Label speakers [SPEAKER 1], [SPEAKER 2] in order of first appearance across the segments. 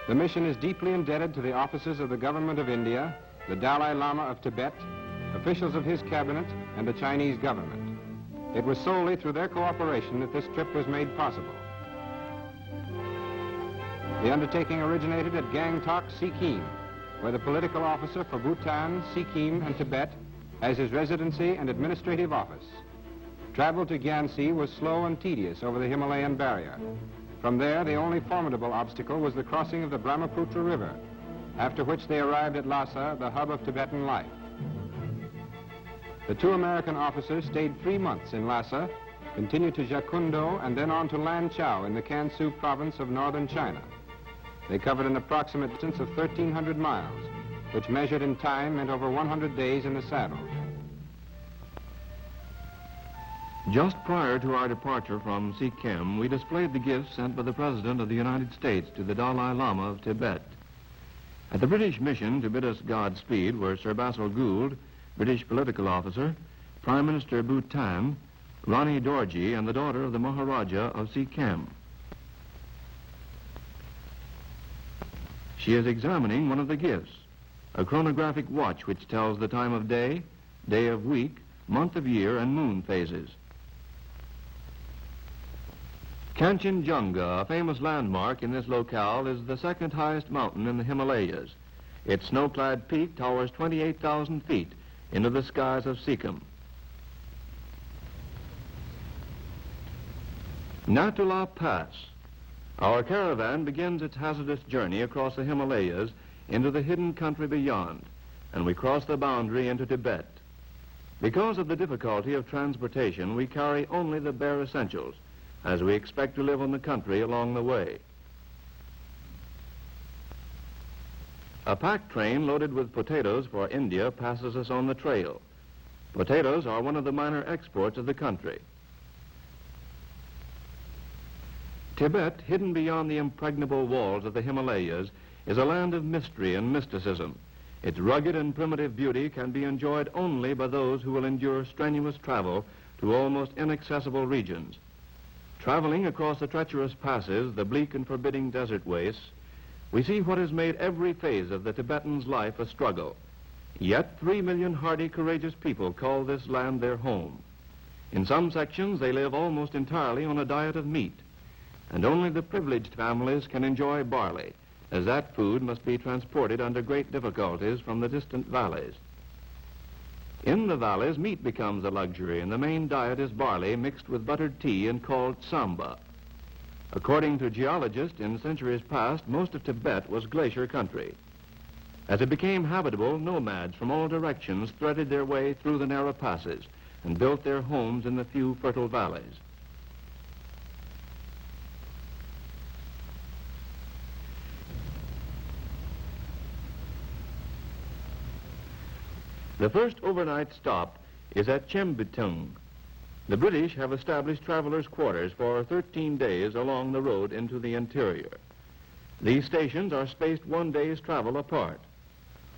[SPEAKER 1] The mission is deeply indebted to the officers of the government of India, the Dalai Lama of Tibet, officials of his cabinet, and the Chinese government. It was solely through their cooperation that this trip was made possible. The undertaking originated at Gangtok, Sikkim, where the political officer for Bhutan, Sikkim, and Tibet has his residency and administrative office. Travel to Gyantse was slow and tedious over the Himalayan barrier. From there, the only formidable obstacle was the crossing of the Brahmaputra River, after which they arrived at Lhasa, the hub of Tibetan life. The two American officers stayed 3 months in Lhasa, continued to Jakundo, and then on to Lanchao in the Kansu province of northern China. They covered an approximate distance of 1,300 miles, which measured in time meant over 100 days in the saddle.
[SPEAKER 2] Just prior to our departure from Sikkim, we displayed the gifts sent by the President of the United States to the Dalai Lama of Tibet. At the British mission to bid us Godspeed were Sir Basil Gould, British political officer, Prime Minister Bhutan, Rani Dorji, and the daughter of the Maharaja of Sikkim. She is examining one of the gifts, a chronographic watch which tells the time of day, day of week, month of year, and moon phases. Kanchenjunga, a famous landmark in this locale, is the second highest mountain in the Himalayas. Its snow-clad peak towers 28,000 feet into the skies of Sikkim. Natu La Pass. Our caravan begins its hazardous journey across the Himalayas into the hidden country beyond, and we cross the boundary into Tibet. Because of the difficulty of transportation, we carry only the bare essentials, as we expect to live in the country along the way. A pack train loaded with potatoes for India passes us on the trail. Potatoes are one of the minor exports of the country. Tibet, hidden beyond the impregnable walls of the Himalayas, is a land of mystery and mysticism. Its rugged and primitive beauty can be enjoyed only by those who will endure strenuous travel to almost inaccessible regions. Traveling across the treacherous passes, the bleak and forbidding desert wastes, we see what has made every phase of the Tibetan's life a struggle. Yet 3 million hardy, courageous people call this land their home. In some sections, they live almost entirely on a diet of meat, and only the privileged families can enjoy barley, as that food must be transported under great difficulties from the distant valleys. In the valleys, meat becomes a luxury, and the main diet is barley mixed with buttered tea and called samba. According to geologists, in centuries past, most of Tibet was glacier country. As it became habitable, nomads from all directions threaded their way through the narrow passes and built their homes in the few fertile valleys. The first overnight stop is at Chembitung. The British have established travelers' quarters for 13 days along the road into the interior. These stations are spaced 1 day's travel apart.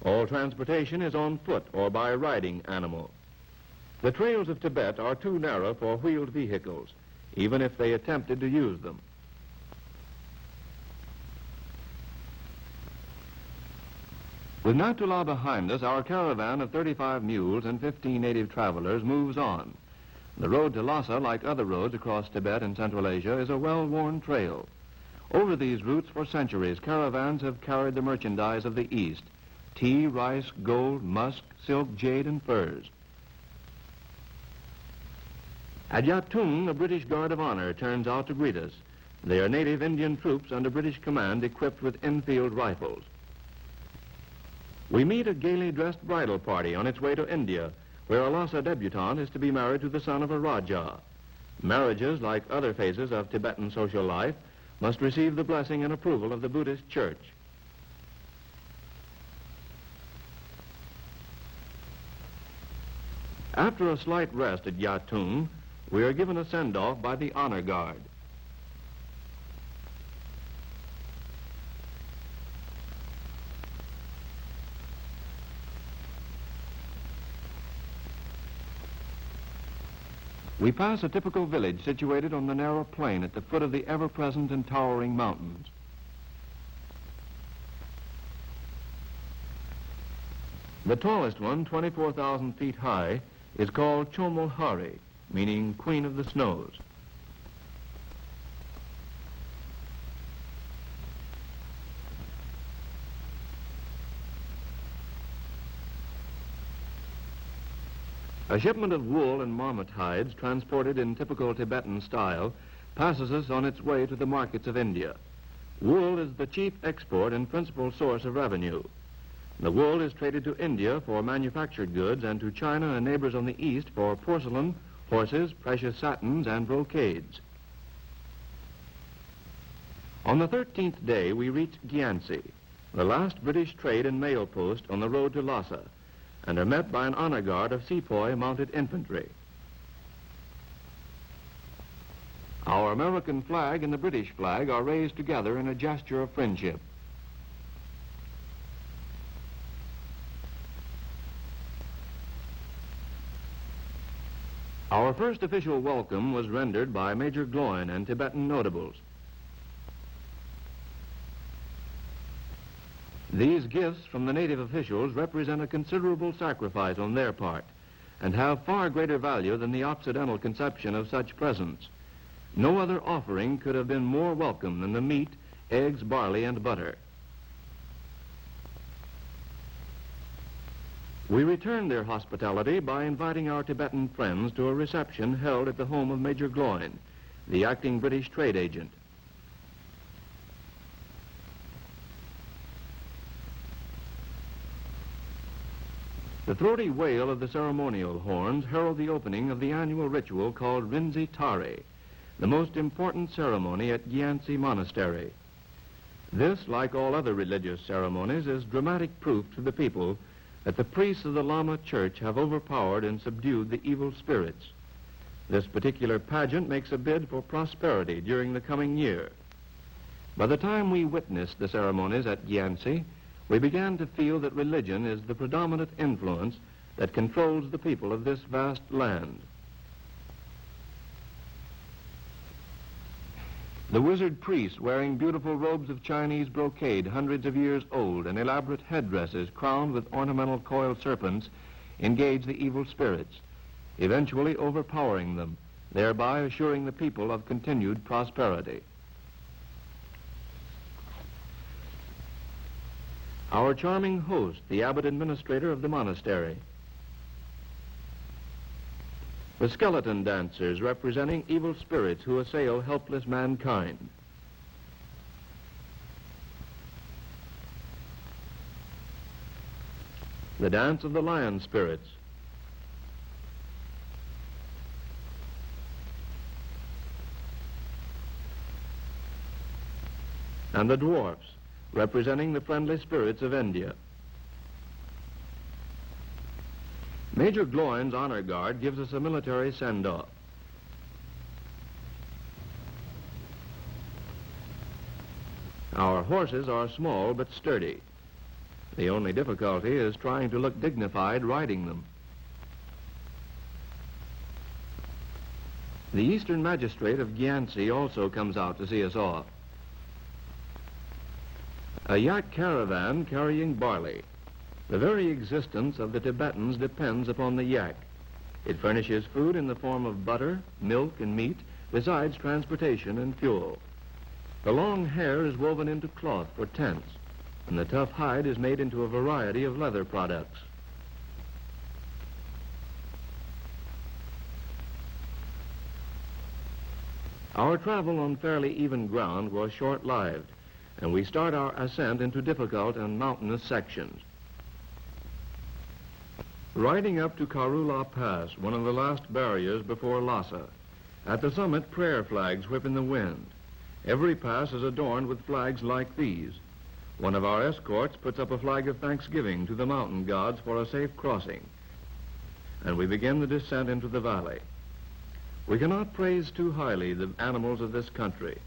[SPEAKER 2] All transportation is on foot or by riding animal. The trails of Tibet are too narrow for wheeled vehicles, even if they attempted to use them. With Natu La behind us, our caravan of 35 mules and 15 native travelers moves on. The road to Lhasa, like other roads across Tibet and Central Asia, is a well-worn trail. Over these routes for centuries, caravans have carried the merchandise of the East: tea, rice, gold, musk, silk, jade, and furs. At Yatung, a British Guard of Honor turns out to greet us. They are native Indian troops under British command equipped with Enfield rifles. We meet a gaily dressed bridal party on its way to India, where a Lhasa debutante is to be married to the son of a Raja. Marriages, like other phases of Tibetan social life, must receive the blessing and approval of the Buddhist Church. After a slight rest at Yatung, we are given a send-off by the honor guard. We pass a typical village situated on the narrow plain at the foot of the ever-present and towering mountains. The tallest one, 24,000 feet high, is called Chomolhari, meaning Queen of the Snows. A shipment of wool and marmot hides transported in typical Tibetan style passes us on its way to the markets of India. Wool is the chief export and principal source of revenue. The wool is traded to India for manufactured goods and to China and neighbors on the east for porcelain, horses, precious satins, and brocades. On the 13th day, we reach Gyantse, the last British trade and mail post on the road to Lhasa, and are met by an honor guard of sepoy mounted infantry. Our American flag and the British flag are raised together in a gesture of friendship. Our first official welcome was rendered by Major Gloin and Tibetan notables. These gifts from the native officials represent a considerable sacrifice on their part and have far greater value than the Occidental conception of such presents. No other offering could have been more welcome than the meat, eggs, barley, and butter. We returned their hospitality by inviting our Tibetan friends to a reception held at the home of Major Gloin, the acting British trade agent. The throaty wail of the ceremonial horns herald the opening of the annual ritual called Rinzi Tare, the most important ceremony at Gyantse Monastery. This, like all other religious ceremonies, is dramatic proof to the people that the priests of the Lama Church have overpowered and subdued the evil spirits. This particular pageant makes a bid for prosperity during the coming year. By the time we witnessed the ceremonies at Gyantse, we began to feel that religion is the predominant influence that controls the people of this vast land. The wizard priests, wearing beautiful robes of Chinese brocade, hundreds of years old, and elaborate headdresses crowned with ornamental coiled serpents, engage the evil spirits, eventually overpowering them, thereby assuring the people of continued prosperity. Our charming host, the abbot administrator of the monastery. The skeleton dancers representing evil spirits who assail helpless mankind. The dance of the lion spirits. And the dwarfs, representing the friendly spirits of India. Major Gloin's honor guard gives us a military send-off. Our horses are small but sturdy. The only difficulty is trying to look dignified riding them. The Eastern Magistrate of Gyantse also comes out to see us off. A yak caravan carrying barley. The very existence of the Tibetans depends upon the yak. It furnishes food in the form of butter, milk, and meat, besides transportation and fuel. The long hair is woven into cloth for tents, and the tough hide is made into a variety of leather products. Our travel on fairly even ground was short-lived, and we start our ascent into difficult and mountainous sections. Riding up to Karula Pass, one of the last barriers before Lhasa. At the summit, prayer flags whip in the wind. Every pass is adorned with flags like these. One of our escorts puts up a flag of thanksgiving to the mountain gods for a safe crossing, and we begin the descent into the valley. We cannot praise too highly the animals of this country.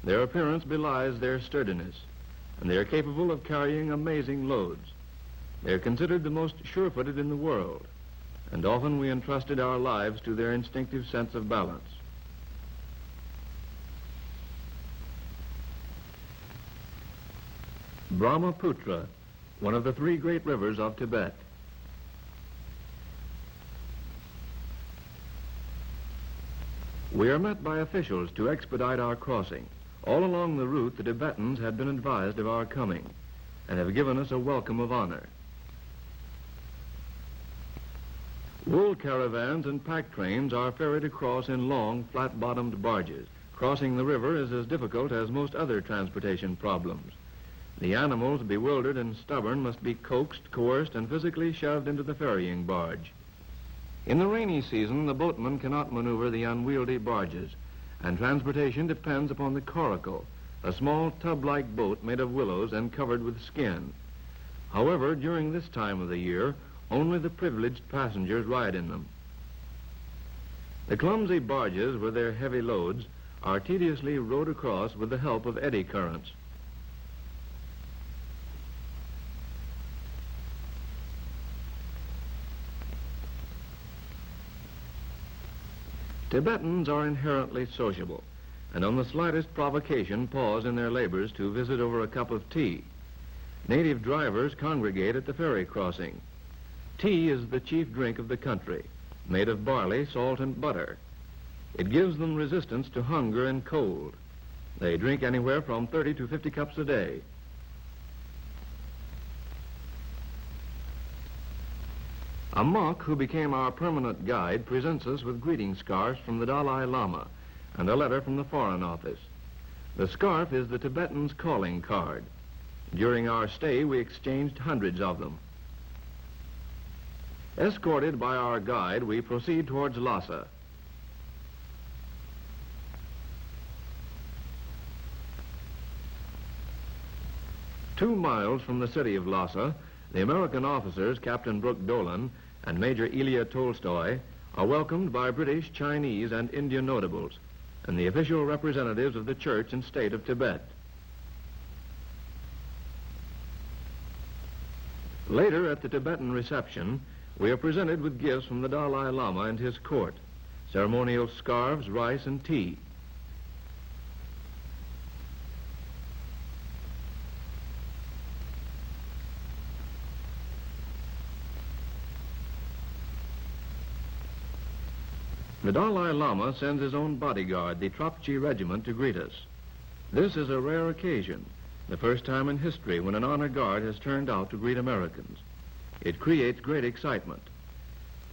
[SPEAKER 2] Their appearance belies their sturdiness, and they are capable of carrying amazing loads. They are considered the most sure-footed in the world, and often we entrusted our lives to their instinctive sense of balance. Brahmaputra, one of the three great rivers of Tibet. We are met by officials to expedite our crossing. All along the route, the Tibetans had been advised of our coming and have given us a welcome of honor. Wool caravans and pack trains are ferried across in long, flat-bottomed barges. Crossing the river is as difficult as most other transportation problems. The animals, bewildered and stubborn, must be coaxed, coerced, and physically shoved into the ferrying barge. In the rainy season, the boatmen cannot maneuver the unwieldy barges, and transportation depends upon the coracle, a small tub-like boat made of willows and covered with skin. However, during this time of the year, only the privileged passengers ride in them. The clumsy barges with their heavy loads are tediously rowed across with the help of eddy currents. Tibetans are inherently sociable, and on the slightest provocation pause in their labors to visit over a cup of tea. Native drivers congregate at the ferry crossing. Tea is the chief drink of the country, made of barley, salt, and butter. It gives them resistance to hunger and cold. They drink anywhere from 30 to 50 cups a day. A monk who became our permanent guide presents us with greeting scarves from the Dalai Lama and a letter from the Foreign Office. The scarf is the Tibetan's calling card. During our stay, we exchanged hundreds of them. Escorted by our guide, we proceed towards Lhasa. Two miles from the city of Lhasa, the American officers, Captain Brooke Dolan and Major Ilya Tolstoy, are welcomed by British, Chinese, and Indian notables, and the official representatives of the Church and State of Tibet. Later, at the Tibetan reception, we are presented with gifts from the Dalai Lama and his court, ceremonial scarves, rice, and tea. The Dalai Lama sends his own bodyguard, the Tropji Regiment, to greet us. This is a rare occasion, the first time in history when an honor guard has turned out to greet Americans. It creates great excitement.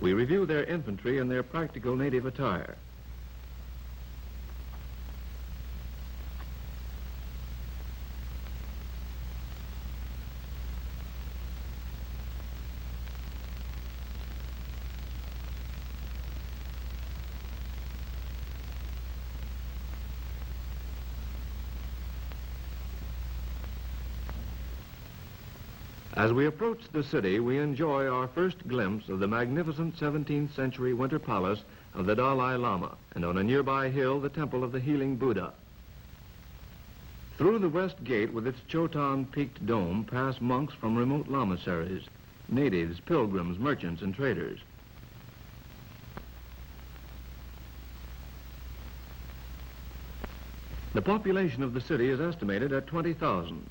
[SPEAKER 2] We review their infantry and their practical native attire. As we approach the city, we enjoy our first glimpse of the magnificent 17th century winter palace of the Dalai Lama, and on a nearby hill, the temple of the healing Buddha. Through the west gate with its Chotan-peaked dome pass monks from remote lamaseries, natives, pilgrims, merchants, and traders. The population of the city is estimated at 20,000.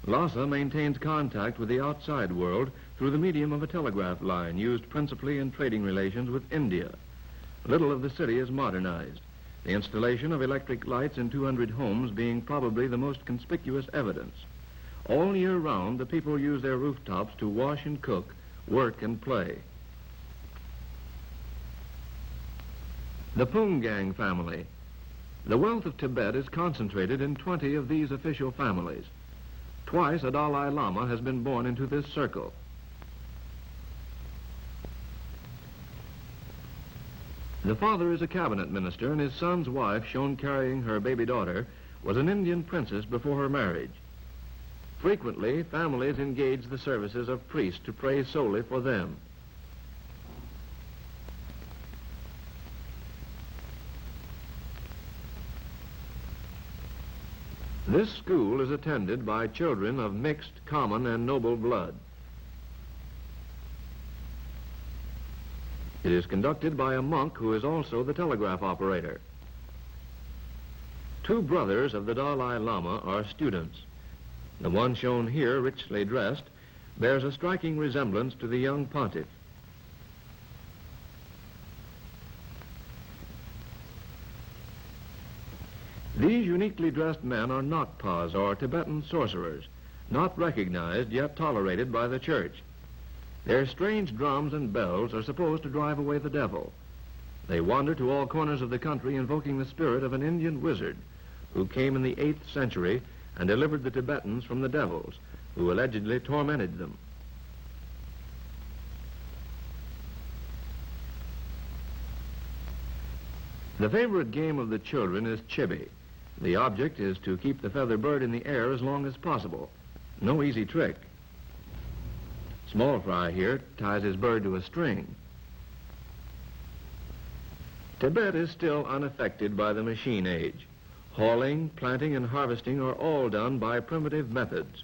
[SPEAKER 2] Lhasa maintains contact with the outside world through the medium of a telegraph line used principally in trading relations with India. Little of the city is modernized, the installation of electric lights in 200 homes being probably the most conspicuous evidence. All year round, the people use their rooftops to wash and cook, work and play. The Pungang family. The wealth of Tibet is concentrated in 20 of these official families. Twice a Dalai Lama has been born into this circle. The father is a cabinet minister, and his son's wife, shown carrying her baby daughter, was an Indian princess before her marriage. Frequently, families engage the services of priests to pray solely for them. This school is attended by children of mixed, common, and noble blood. It is conducted by a monk who is also the telegraph operator. Two brothers of the Dalai Lama are students. The one shown here, richly dressed, bears a striking resemblance to the young pontiff. uniquely dressed men are Nakpas, or Tibetan sorcerers, not recognized yet tolerated by the church. Their strange drums and bells are supposed to drive away the devil. They wander to all corners of the country invoking the spirit of an Indian wizard who came in the 8th century and delivered the Tibetans from the devils, who allegedly tormented them. The favorite game of the children is chibi. The object is to keep the feather bird in the air as long as possible. No easy trick. Small Fry here ties his bird to a string. Tibet is still unaffected by the machine age. Hauling, planting, and harvesting are all done by primitive methods.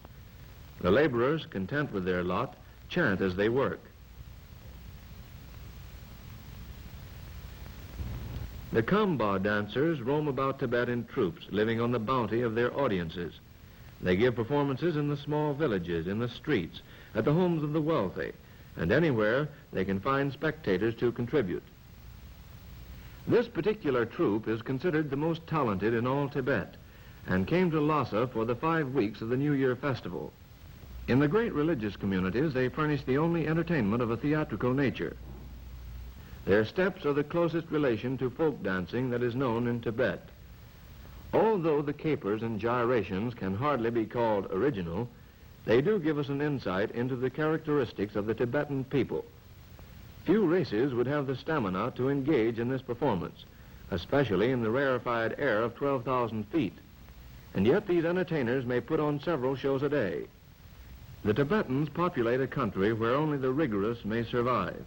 [SPEAKER 2] The laborers, content with their lot, chant as they work. The Kamba dancers roam about Tibet in troops, living on the bounty of their audiences. They give performances in the small villages, in the streets, at the homes of the wealthy, and anywhere they can find spectators to contribute. This particular troupe is considered the most talented in all Tibet, and came to Lhasa for the 5 weeks of the New Year festival. In the great religious communities, they furnish the only entertainment of a theatrical nature. Their steps are the closest relation to folk dancing that is known in Tibet. Although the capers and gyrations can hardly be called original, they do give us an insight into the characteristics of the Tibetan people. Few races would have the stamina to engage in this performance, especially in the rarefied air of 12,000 feet. And yet these entertainers may put on several shows a day. The Tibetans populate a country where only the rigorous may survive.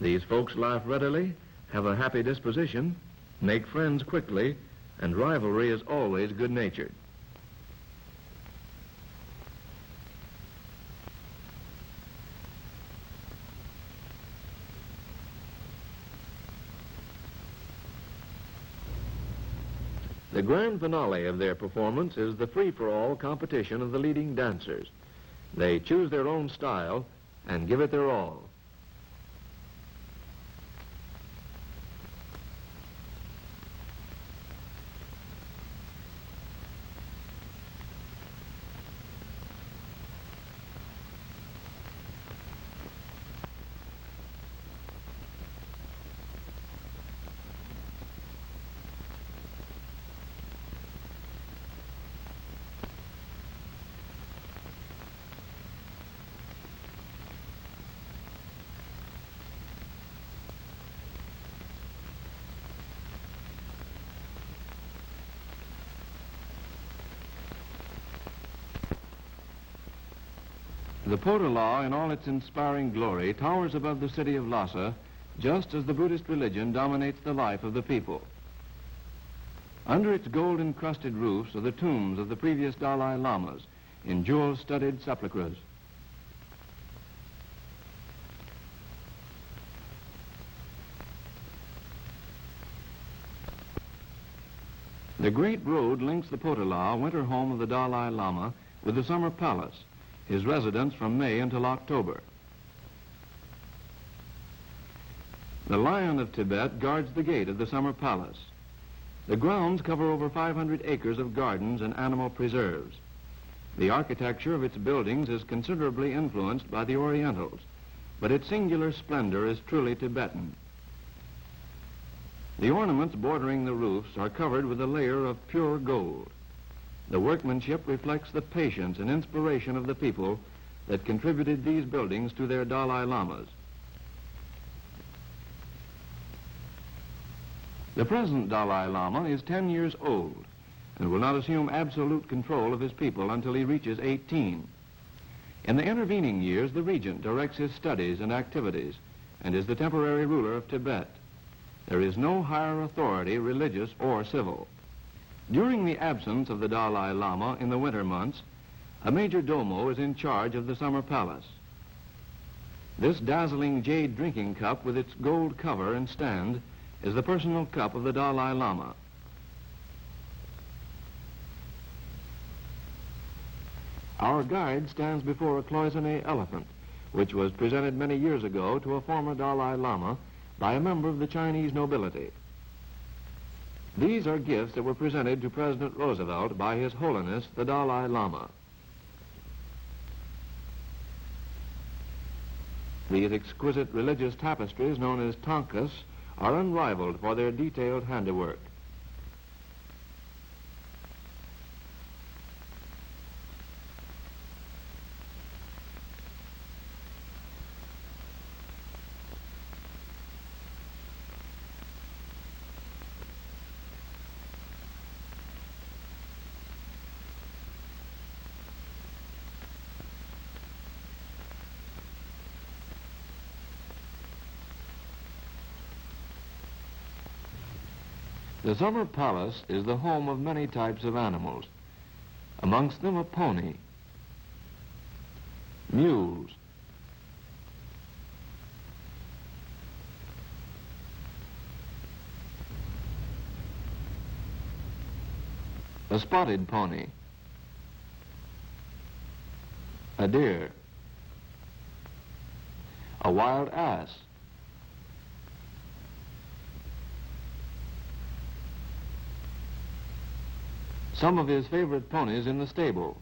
[SPEAKER 2] These folks laugh readily, have a happy disposition, make friends quickly, and rivalry is always good-natured. The grand finale of their performance is the free-for-all competition of the leading dancers. They choose their own style and give it their all. The Potala, in all its inspiring glory, towers above the city of Lhasa, just as the Buddhist religion dominates the life of the people. Under its gold-encrusted roofs are the tombs of the previous Dalai Lamas in jewel-studded sepulchres. The great road links the Potala, winter home of the Dalai Lama, with the summer palace, his residence from May until October. The Lion of Tibet guards the gate of the summer palace. The grounds cover over 500 acres of gardens and animal preserves. The architecture of its buildings is considerably influenced by the Orientals, but its singular splendor is truly Tibetan. The ornaments bordering the roofs are covered with a layer of pure gold. The workmanship reflects the patience and inspiration of the people that contributed these buildings to their Dalai Lamas. The present Dalai Lama is 10 years old and will not assume absolute control of his people until he reaches 18. In the intervening years, the regent directs his studies and activities and is the temporary ruler of Tibet. There is no higher authority, religious or civil. During the absence of the Dalai Lama in the winter months, a major domo is in charge of the summer palace. This dazzling jade drinking cup with its gold cover and stand is the personal cup of the Dalai Lama. Our guide stands before a cloisonné elephant, which was presented many years ago to a former Dalai Lama by a member of the Chinese nobility. These are gifts that were presented to President Roosevelt by His Holiness the Dalai Lama. These exquisite religious tapestries, known as tankas, are unrivaled for their detailed handiwork. The summer palace is the home of many types of animals, amongst them a pony, mules, a spotted pony, a deer, a wild ass, some of his favorite ponies in the stable,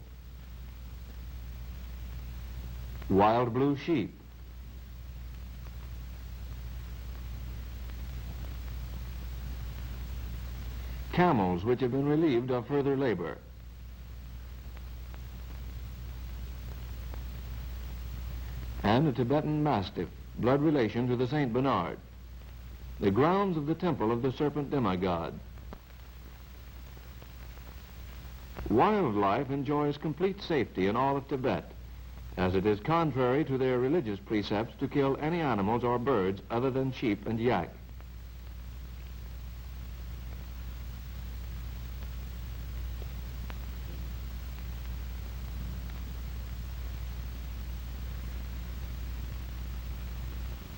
[SPEAKER 2] wild blue sheep, camels which have been relieved of further labor, and a Tibetan mastiff, blood relation to the Saint Bernard, the grounds of the temple of the serpent demigod. Wildlife enjoys complete safety in all of Tibet, as it is contrary to their religious precepts to kill any animals or birds other than sheep and yak.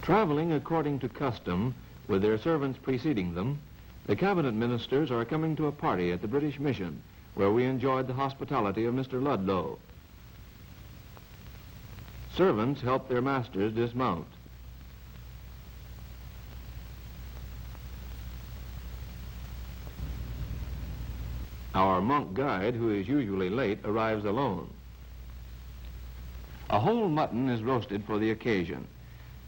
[SPEAKER 2] Traveling according to custom, with their servants preceding them, the cabinet ministers are coming to a party at the British Mission, where we enjoyed the hospitality of Mr. Ludlow. Servants help their masters dismount. Our monk guide, who is usually late, arrives alone. A whole mutton is roasted for the occasion.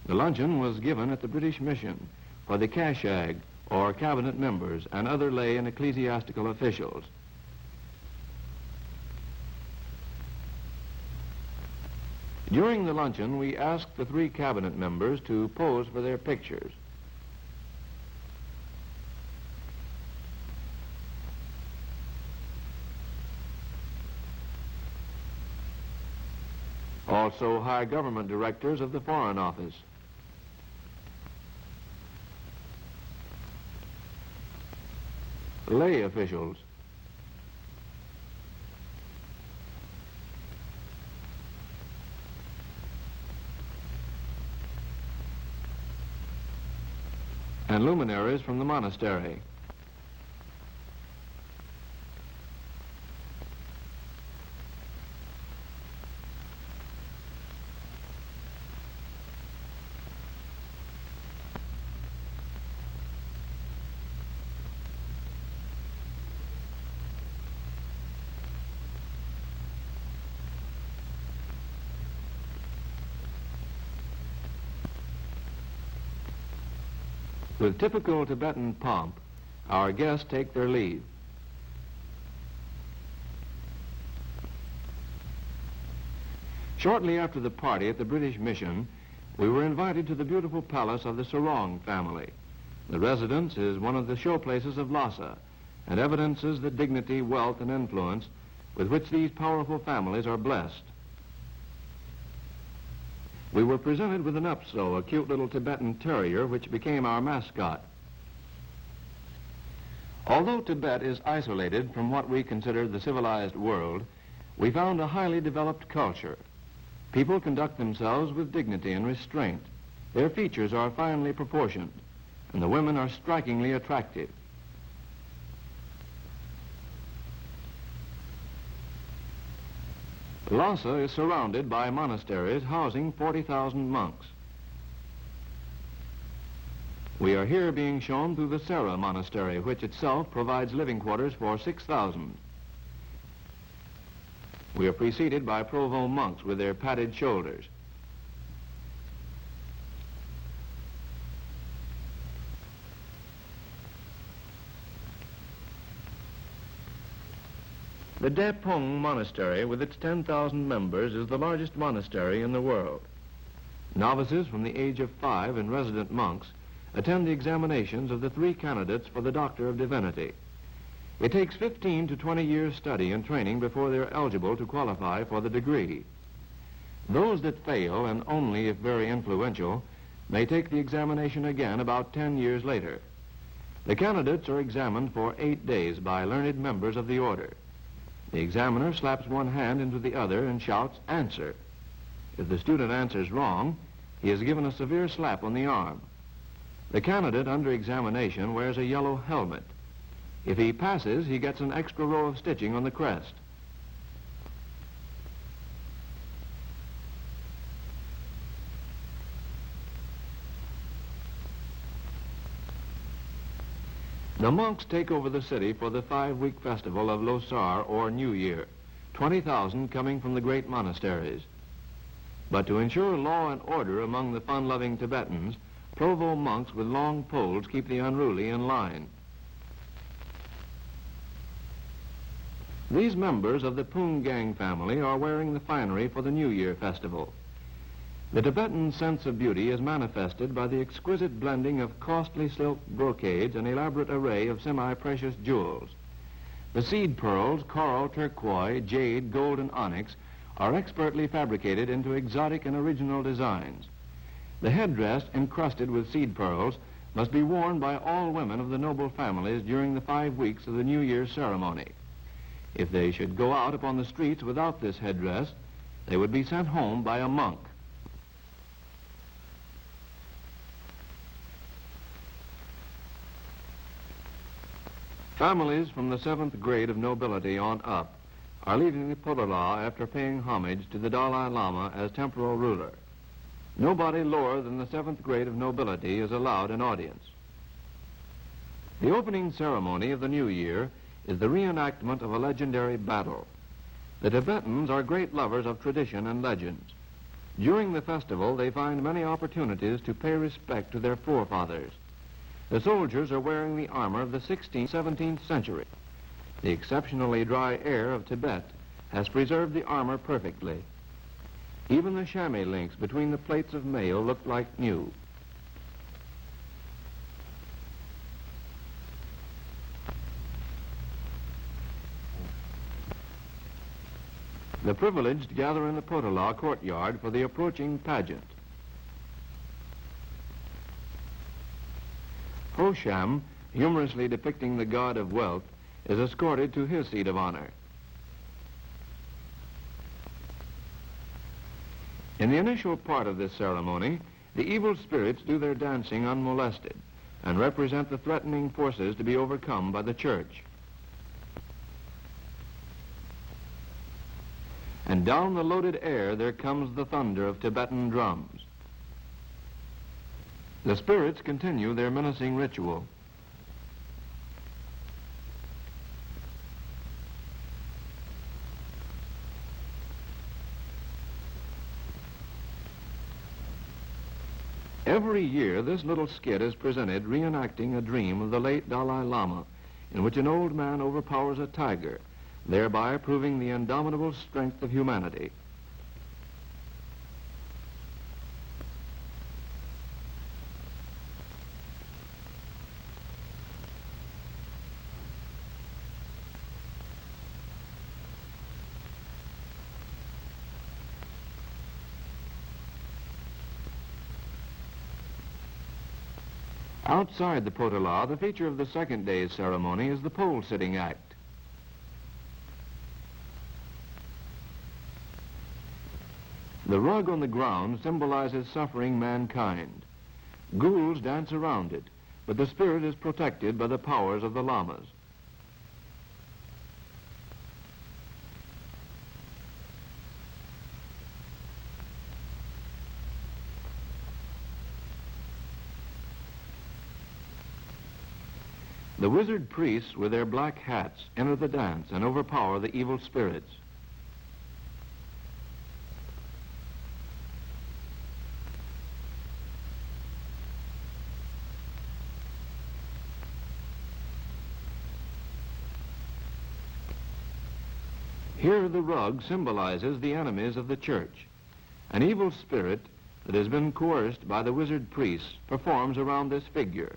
[SPEAKER 2] The luncheon was given at the British Mission for the Kashag, or cabinet members, and other lay and ecclesiastical officials. During the luncheon, we asked the 3 cabinet members to pose for their pictures. Also, high government directors of the Foreign Office. Lay officials. And luminaries from the monastery. With typical Tibetan pomp, our guests take their leave. Shortly after the party at the British Mission, we were invited to the beautiful palace of the Sarong family. The residence is one of the showplaces of Lhasa and evidences the dignity, wealth, and influence with which these powerful families are blessed. We were presented with an Upso, a cute little Tibetan terrier, which became our mascot. Although Tibet is isolated from what we consider the civilized world, we found a highly developed culture. People conduct themselves with dignity and restraint. Their features are finely proportioned, and the women are strikingly attractive. Lhasa is surrounded by monasteries housing 40,000 monks. We are here being shown through the Sera Monastery, which itself provides living quarters for 6,000. We are preceded by Provo monks with their padded shoulders. The Depung Monastery, with its 10,000 members, is the largest monastery in the world. Novices from the age of 5 and resident monks attend the examinations of the 3 candidates for the Doctor of Divinity. It takes 15 to 20 years study and training before they're eligible to qualify for the degree. Those that fail, and only if very influential, may take the examination again about 10 years later. The candidates are examined for 8 days by learned members of the order. The examiner slaps one hand into the other and shouts, "Answer." If the student answers wrong, he is given a severe slap on the arm. The candidate under examination wears a yellow helmet. If he passes, he gets an extra row of stitching on the crest. The monks take over the city for the 5-week festival of Lhasa, or New Year, 20,000 coming from the great monasteries. But to ensure law and order among the fun-loving Tibetans, Provo monks with long poles keep the unruly in line. These members of the Pung Gang family are wearing the finery for the New Year festival. The Tibetan sense of beauty is manifested by the exquisite blending of costly silk brocades and elaborate array of semi-precious jewels. The seed pearls, coral, turquoise, jade, gold, and onyx are expertly fabricated into exotic and original designs. The headdress, encrusted with seed pearls, must be worn by all women of the noble families during the 5 weeks of the New Year's ceremony. If they should go out upon the streets without this headdress, they would be sent home by a monk. Families from the 7th grade of nobility on up are leaving the Potala after paying homage to the Dalai Lama as temporal ruler. Nobody lower than the 7th grade of nobility is allowed an audience. The opening ceremony of the New Year is the reenactment of a legendary battle. The Tibetans are great lovers of tradition and legends. During the festival, they find many opportunities to pay respect to their forefathers. The soldiers are wearing the armor of the 16th, 17th century. The exceptionally dry air of Tibet has preserved the armor perfectly. Even the chamois links between the plates of mail look like new. The privileged gather in the Potala courtyard for the approaching pageant. Hosham, humorously depicting the god of wealth, is escorted to his seat of honor. In the initial part of this ceremony, the evil spirits do their dancing unmolested and represent the threatening forces to be overcome by the church. And down the loaded air there comes the thunder of Tibetan drums. The spirits continue their menacing ritual. Every year, this little skit is presented reenacting a dream of the late Dalai Lama, in which an old man overpowers a tiger, thereby proving the indomitable strength of humanity. Outside the Potala, the feature of the second day's ceremony is the pole-sitting act. The rug on the ground symbolizes suffering mankind. Ghouls dance around it, but the spirit is protected by the powers of the lamas. The wizard priests with their black hats enter the dance and overpower the evil spirits. Here the rug symbolizes the enemies of the church. An evil spirit that has been coerced by the wizard priests performs around this figure.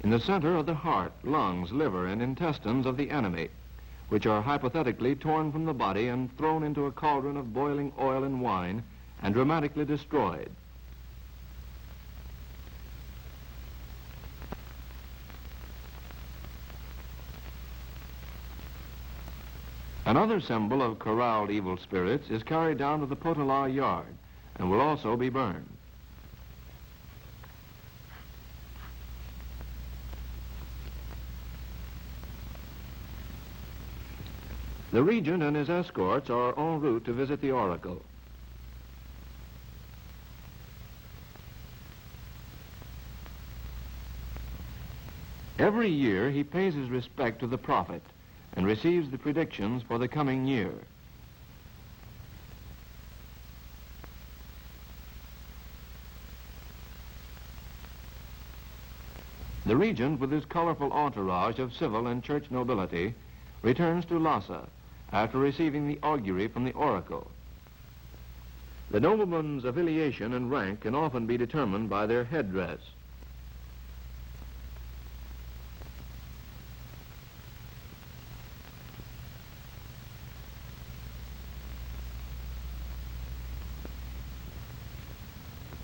[SPEAKER 2] In the center are the heart, lungs, liver, and intestines of the enemy, which are hypothetically torn from the body and thrown into a cauldron of boiling oil and wine and dramatically destroyed. Another symbol of corralled evil spirits is carried down to the Potala yard and will also be burned. The regent and his escorts are en route to visit the oracle. Every year he pays his respect to the prophet and receives the predictions for the coming year. The regent, with his colorful entourage of civil and church nobility, returns to Lhasa after receiving the augury from the oracle. The nobleman's affiliation and rank can often be determined by their headdress.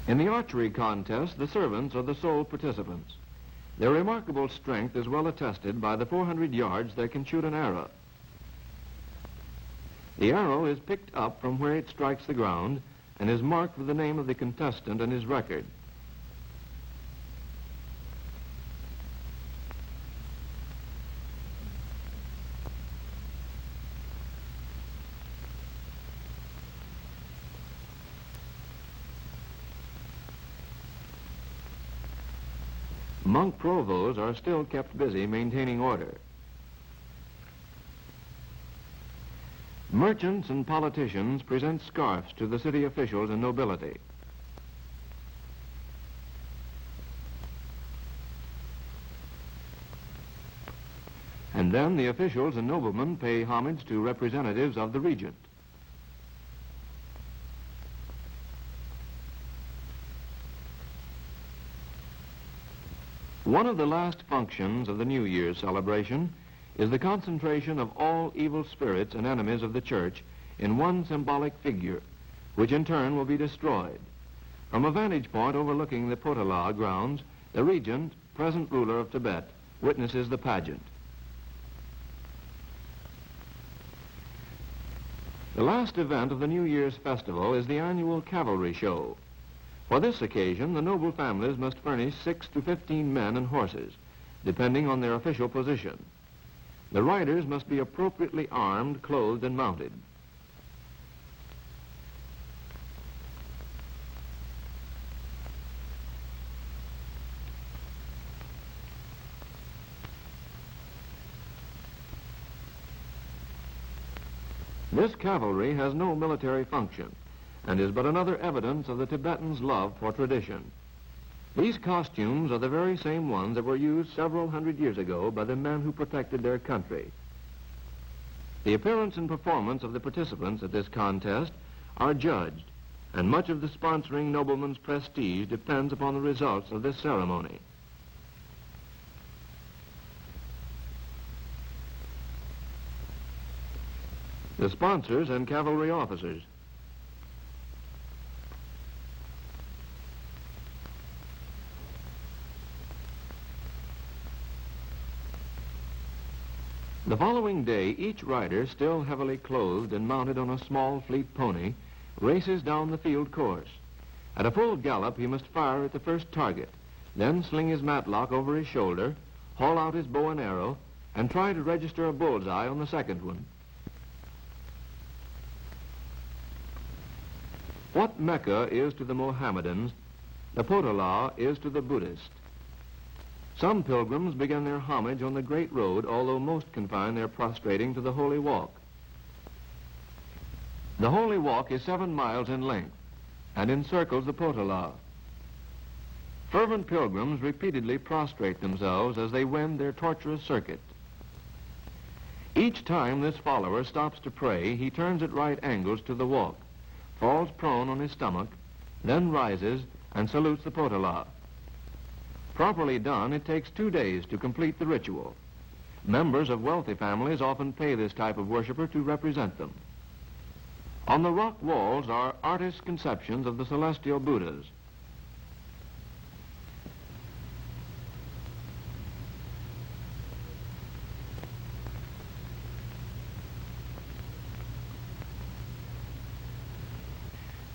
[SPEAKER 2] In the archery contest, the servants are the sole participants. Their remarkable strength is well attested by the 400 yards they can shoot an arrow. The arrow is picked up from where it strikes the ground and is marked with the name of the contestant and his record. Monk provosts are still kept busy maintaining order. Merchants and politicians present scarfs to the city officials and nobility. And then the officials and noblemen pay homage to representatives of the regent. One of the last functions of the New Year's celebration is the concentration of all evil spirits and enemies of the church in one symbolic figure, which in turn will be destroyed. From a vantage point overlooking the Potala grounds, the regent, present ruler of Tibet, witnesses the pageant. The last event of the New Year's festival is the annual Cavalry Show. For this occasion, the noble families must furnish 6 to 15 men and horses, depending on their official position. The riders must be appropriately armed, clothed, and mounted. This cavalry has no military function and is but another evidence of the Tibetans' love for tradition. These costumes are the very same ones that were used several hundred years ago by the men who protected their country. The appearance and performance of the participants at this contest are judged, and much of the sponsoring nobleman's prestige depends upon the results of this ceremony. The sponsors and cavalry officers. The following day, each rider, still heavily clothed and mounted on a small, fleet pony, races down the field course. At a full gallop, he must fire at the first target, then sling his matlock over his shoulder, haul out his bow and arrow, and try to register a bullseye on the second one. What Mecca is to the Mohammedans, the Potala is to the Buddhist. Some pilgrims begin their homage on the Great Road, although most confine their prostrating to the Holy Walk. The Holy Walk is 7 miles in length and encircles the Potala. Fervent pilgrims repeatedly prostrate themselves as they wend their tortuous circuit. Each time this follower stops to pray, he turns at right angles to the walk, falls prone on his stomach, then rises and salutes the Potala. Properly done, it takes 2 days to complete the ritual. Members of wealthy families often pay this type of worshiper to represent them. On the rock walls are artists' conceptions of the celestial Buddhas.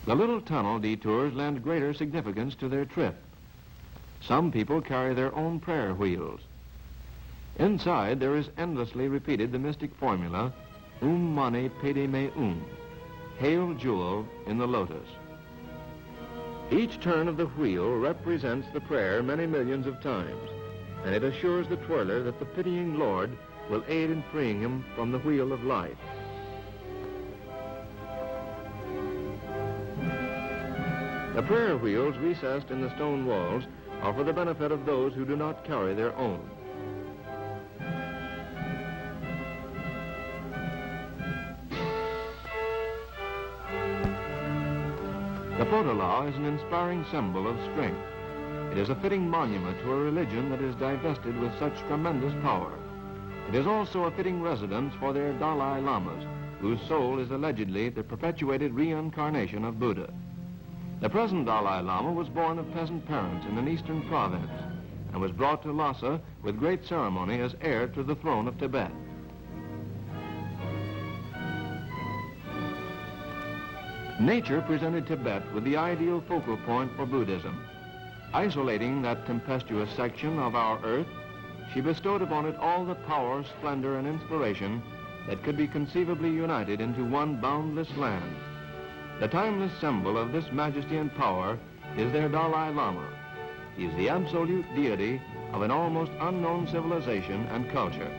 [SPEAKER 2] The little tunnel detours lend greater significance to their trip. Some people carry their own prayer wheels. Inside, there is endlessly repeated the mystic formula, Mani Padme Hail Jewel in the Lotus. Each turn of the wheel represents the prayer many millions of times, and it assures the twirler that the pitying Lord will aid in freeing him from the wheel of life. The prayer wheels recessed in the stone walls are for the benefit of those who do not carry their own. The Potala is an inspiring symbol of strength. It is a fitting monument to a religion that is divested with such tremendous power. It is also a fitting residence for their Dalai Lamas, whose soul is allegedly the perpetuated reincarnation of Buddha. The present Dalai Lama was born of peasant parents in an eastern province and was brought to Lhasa with great ceremony as heir to the throne of Tibet. Nature presented Tibet with the ideal focal point for Buddhism. Isolating that tempestuous section of our earth, she bestowed upon it all the power, splendor, and inspiration that could be conceivably united into one boundless land. The timeless symbol of this majesty and power is their Dalai Lama. He is the absolute deity of an almost unknown civilization and culture.